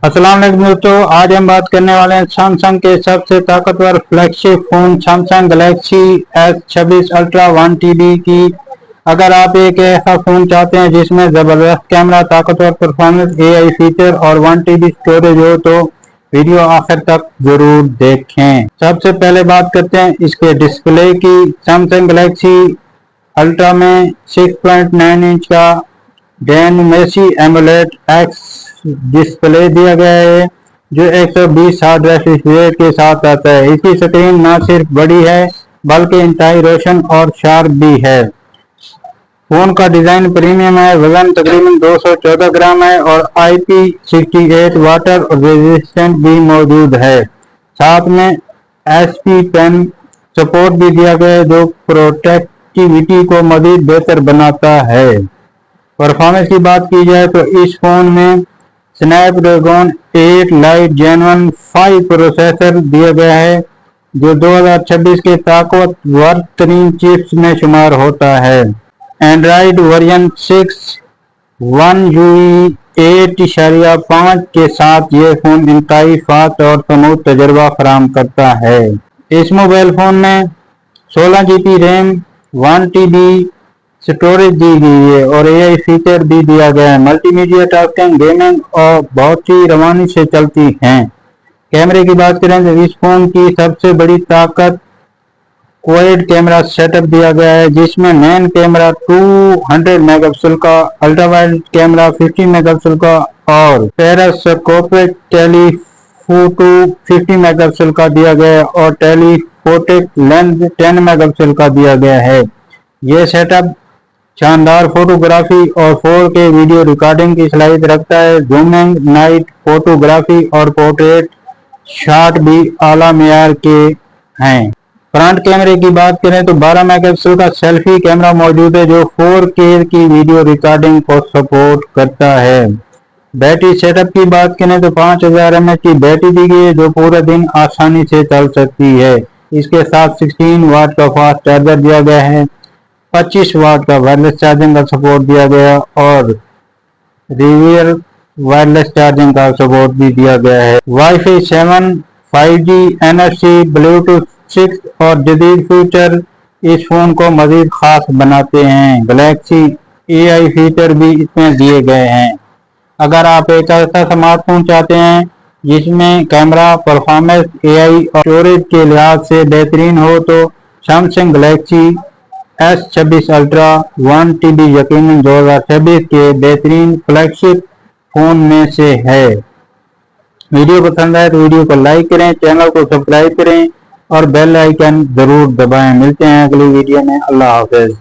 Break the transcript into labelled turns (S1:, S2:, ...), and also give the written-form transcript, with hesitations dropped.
S1: अस्सलाम वालेकुम दोस्तों, आज हम बात करने वाले हैं सैमसंग के सबसे ताकतवर flagship phone Samsung Galaxy S26 ultra 1TB की। अगर आप एक ऐसा फोन चाहते हैं जिसमें जबरदस्त कैमरा, ताकतवर परफॉर्मेंस, AI फीचर और 1TB स्टोरेज हो तो वीडियो आखिर तक जरूर देखें। सबसे पहले बात करते हैं इसके डिस्प्ले की। सैमसंग गैलेक्सी अल्ट्रा में 6.9 इंच का डायमेंसिटी एमोलेड एक्स डिस्प्ले दिया गया है जो 120 हर्ट्ज रिफ्रेश रेट के साथ आता है। इसकी स्क्रीन न सिर्फ बड़ी है बल्कि इंतहाई रोशन और शार्प भी है। फोन का डिजाइन प्रीमियम है, वजन तकरीबन 214 ग्राम है और IP68 वाटर रेजिस्टेंट भी मौजूद है। साथ में SP Pen सपोर्ट भी दिया गया है जो प्रोटेक्टिविटी को मजीद बेहतर बनाता है। परफॉर्मेंस की बात की जाए तो इस फोन में स्नैपड्रैगन 8 लाइट जेन 5 प्रोसेसर दिया गया है जो 2026 के ताकतवर तरीन चिप्स में शुमार होता है। एंड्रॉइड वर्जन 6 One UI 8.5 के साथ ये फोन इंतहाई फास्ट और स्मूथ तजर्बा फराहम करता है। इस मोबाइल फोन में 16GB रैम, 1TB स्टोरेज दी गई है और AI फीचर भी दिया गया है। मल्टीमीडिया टास्किंग, गेमिंग और बहुत सी रवानी से चलती हैं। कैमरे की बात करें तो इस फोन की सबसे बड़ी ताकत क्वाड कैमरा सेटअप दिया गया है जिसमें मेन कैमरा 200 मेगापिक्सल का, अल्ट्रा वाइड कैमरा 50 मेगापिक्सल का और पेरिस्कोपिक टेलीफोटो 50 मेगापिक्सल का दिया गया है और टेलीफोटिक लेंस 10 मेगापिक्सल का दिया गया है। यह सेटअप शानदार फोटोग्राफी और 4K वीडियो रिकॉर्डिंग की सलाहियत रखता है। जूमिंग, नाइट फोटोग्राफी और पोर्ट्रेट शॉट भी आला मेयार के हैं। फ्रंट कैमरे की बात करें तो 12 मेगापिक्सल का सेल्फी कैमरा मौजूद है जो 4K की वीडियो रिकॉर्डिंग को सपोर्ट करता है। बैटरी सेटअप की बात करें तो 5000 mAh की बैटरी दी गई है जो पूरा दिन आसानी से चल सकती है। इसके साथ 16 वाट का फास्ट चार्जर दिया गया है, 25 वाट का वायरलेस चार्जिंग का सपोर्ट दिया गया और रियर वायरलेस चार्जिंग का सपोर्ट भी दिया गया है। वाईफाई 7, 5G, NFC, ब्लूटूथ 6 और जदीद फीचर इस फोन को मजीद खास बनाते हैं। गैलेक्सी AI फीचर भी इसमें दिए गए हैं। अगर आप एक ऐसा स्मार्टफोन चाहते हैं जिसमें कैमरा, परफॉर्मेंस, AI और स्टोरेज के लिहाज से बेहतरीन हो तो Samsung Galaxy S26 ultra 1TB यकीनन 2026 के बेहतरीन फ्लैगशिप फोन में से है। वीडियो पसंद आए तो वीडियो को लाइक करें, चैनल को सब्सक्राइब करें और बेल आइकन जरूर दबाएं। मिलते हैं अगली वीडियो में। अल्लाह हाफिज।